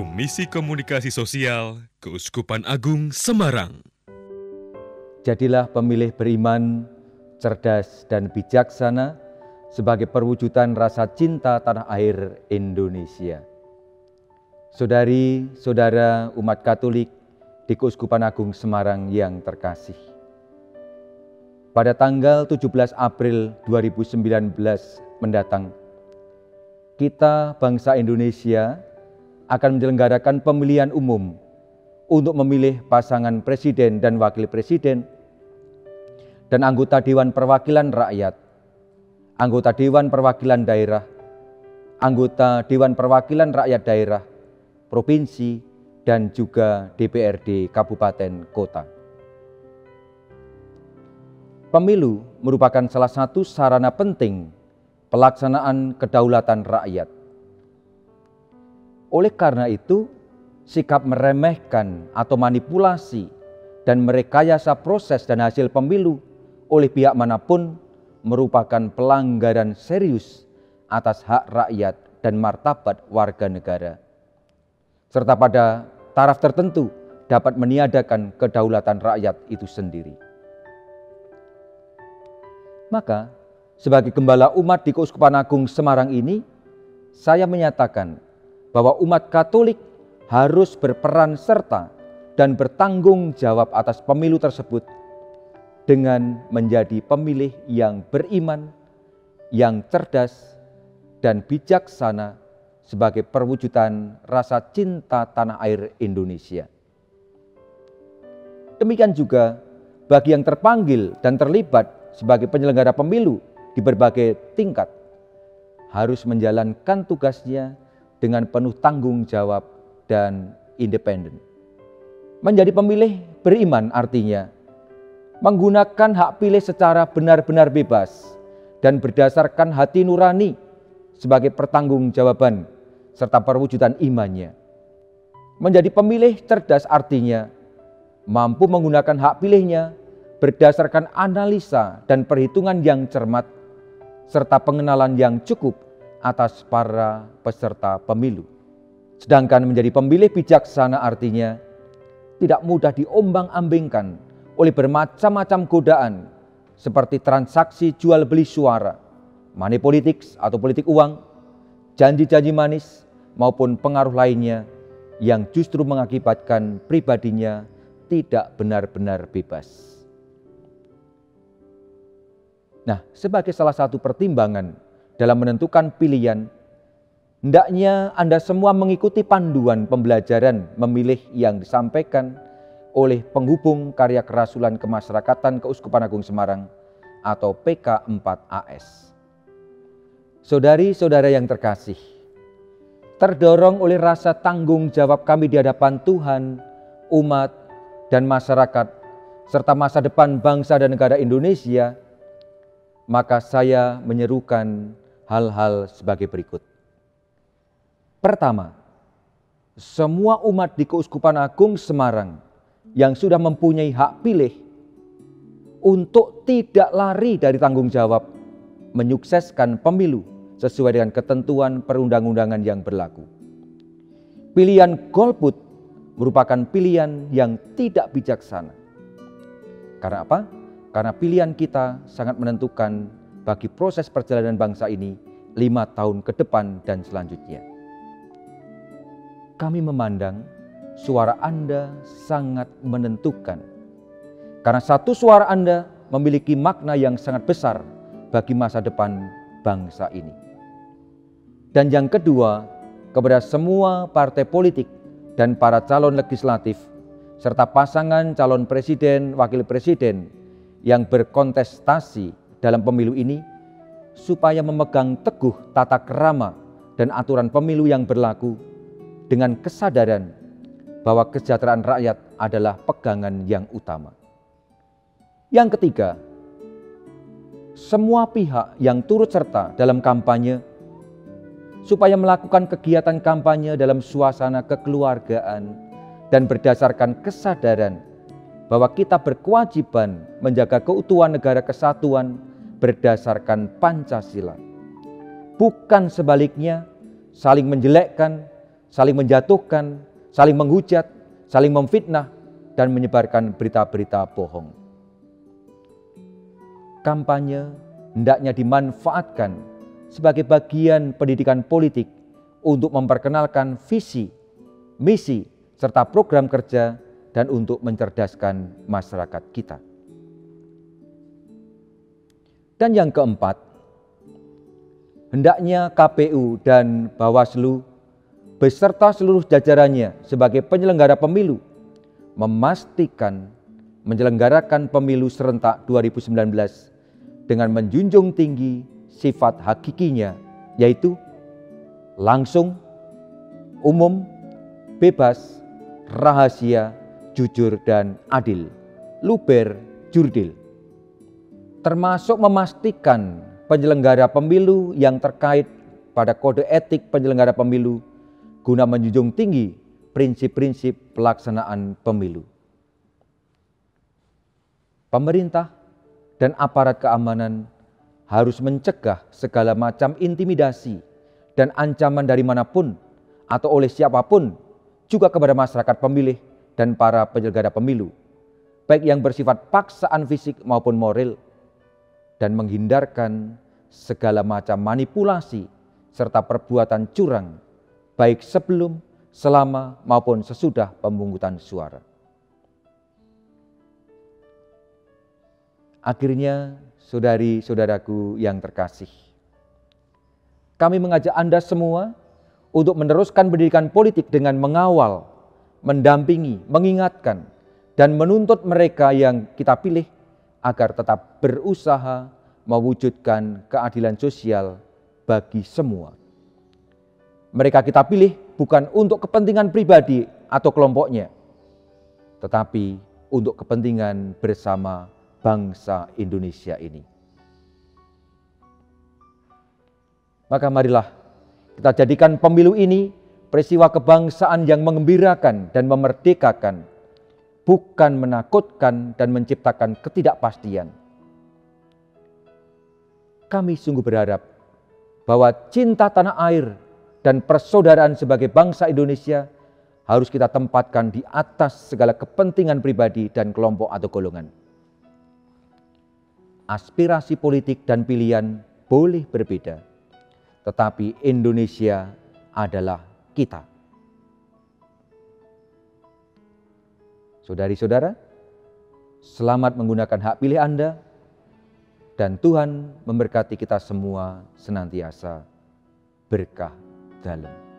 Komisi Komunikasi Sosial Keuskupan Agung Semarang. Jadilah pemilih beriman, cerdas dan bijaksana sebagai perwujudan rasa cinta tanah air Indonesia. Saudari-saudara umat Katolik di Keuskupan Agung Semarang yang terkasih. Pada tanggal 17 April 2019 mendatang, kita bangsa Indonesia akan menyelenggarakan pemilihan umum untuk memilih pasangan presiden dan wakil presiden dan anggota Dewan Perwakilan Rakyat, anggota Dewan Perwakilan Daerah, anggota Dewan Perwakilan Rakyat Daerah, Provinsi, dan juga DPRD Kabupaten Kota. Pemilu merupakan salah satu sarana penting pelaksanaan kedaulatan rakyat. Oleh karena itu, sikap meremehkan atau manipulasi dan merekayasa proses dan hasil pemilu oleh pihak manapun merupakan pelanggaran serius atas hak rakyat dan martabat warga negara, serta pada taraf tertentu dapat meniadakan kedaulatan rakyat itu sendiri. Maka, sebagai gembala umat di Keuskupan Agung Semarang ini, saya menyatakan bahwa umat Katolik harus berperan serta dan bertanggung jawab atas pemilu tersebut dengan menjadi pemilih yang beriman, yang cerdas, dan bijaksana sebagai perwujudan rasa cinta tanah air Indonesia. Demikian juga bagi yang terpanggil dan terlibat sebagai penyelenggara pemilu di berbagai tingkat harus menjalankan tugasnya dengan penuh tanggung jawab dan independen. Menjadi pemilih beriman artinya menggunakan hak pilih secara benar-benar bebas dan berdasarkan hati nurani sebagai pertanggungjawaban serta perwujudan imannya. Menjadi pemilih cerdas artinya mampu menggunakan hak pilihnya berdasarkan analisa dan perhitungan yang cermat serta pengenalan yang cukup atas para peserta pemilu. Sedangkan menjadi pemilih bijaksana artinya tidak mudah diombang-ambingkan oleh bermacam-macam godaan seperti transaksi jual beli suara, money politics atau politik uang, janji-janji manis maupun pengaruh lainnya yang justru mengakibatkan pribadinya tidak benar-benar bebas. Nah, sebagai salah satu pertimbangan dalam menentukan pilihan, hendaknya Anda semua mengikuti panduan pembelajaran memilih yang disampaikan oleh penghubung karya kerasulan kemasyarakatan Keuskupan Agung Semarang atau PK4AS. Saudari-saudara yang terkasih, terdorong oleh rasa tanggung jawab kami di hadapan Tuhan, umat, dan masyarakat, serta masa depan bangsa dan negara Indonesia, maka saya menyerukan hal-hal sebagai berikut. Pertama, semua umat di Keuskupan Agung Semarang yang sudah mempunyai hak pilih untuk tidak lari dari tanggung jawab menyukseskan pemilu sesuai dengan ketentuan perundang-undangan yang berlaku. Pilihan golput merupakan pilihan yang tidak bijaksana. Karena apa? Karena pilihan kita sangat menentukan bagi proses perjalanan bangsa ini 5 tahun ke depan dan selanjutnya. Kami memandang suara Anda sangat menentukan. Karena satu suara Anda memiliki makna yang sangat besar bagi masa depan bangsa ini. Dan yang kedua, kepada semua partai politik dan para calon legislatif, serta pasangan calon presiden, wakil presiden yang berkontestasi dalam pemilu ini, supaya memegang teguh tata krama dan aturan pemilu yang berlaku dengan kesadaran bahwa kesejahteraan rakyat adalah pegangan yang utama. Yang ketiga, semua pihak yang turut serta dalam kampanye supaya melakukan kegiatan kampanye dalam suasana kekeluargaan dan berdasarkan kesadaran bahwa kita berkewajiban menjaga keutuhan negara kesatuan berdasarkan Pancasila. Bukan sebaliknya, saling menjelekkan, saling menjatuhkan, saling menghujat, saling memfitnah, dan menyebarkan berita-berita bohong. Kampanye hendaknya dimanfaatkan sebagai bagian pendidikan politik untuk memperkenalkan visi, misi, serta program kerja dan untuk mencerdaskan masyarakat kita. Dan yang keempat, hendaknya KPU dan Bawaslu beserta seluruh jajarannya sebagai penyelenggara pemilu memastikan menyelenggarakan pemilu serentak 2019 dengan menjunjung tinggi sifat hakikinya, yaitu langsung, umum, bebas, rahasia, jujur, dan adil, luber jurdil. Termasuk memastikan penyelenggara pemilu yang terkait pada kode etik penyelenggara pemilu guna menjunjung tinggi prinsip-prinsip pelaksanaan pemilu. Pemerintah dan aparat keamanan harus mencegah segala macam intimidasi dan ancaman dari manapun atau oleh siapapun, juga kepada masyarakat pemilih dan para penyelenggara pemilu, baik yang bersifat paksaan fisik maupun moral, dan menghindarkan segala macam manipulasi serta perbuatan curang, baik sebelum, selama, maupun sesudah pemungutan suara. Akhirnya, saudari-saudaraku yang terkasih, kami mengajak Anda semua untuk meneruskan pendidikan politik dengan mengawal, mendampingi, mengingatkan, dan menuntut mereka yang kita pilih agar tetap berusaha mewujudkan keadilan sosial bagi semua. Mereka kita pilih bukan untuk kepentingan pribadi atau kelompoknya, tetapi untuk kepentingan bersama bangsa Indonesia ini. Maka marilah kita jadikan pemilu ini peristiwa kebangsaan yang menggembirakan dan memerdekakan, bukan menakutkan dan menciptakan ketidakpastian. Kami sungguh berharap bahwa cinta tanah air dan persaudaraan sebagai bangsa Indonesia harus kita tempatkan di atas segala kepentingan pribadi dan kelompok atau golongan. Aspirasi politik dan pilihan boleh berbeda, tetapi Indonesia adalah kita. Saudari-saudara, selamat menggunakan hak pilih Anda, dan Tuhan memberkati kita semua senantiasa berkah dalam.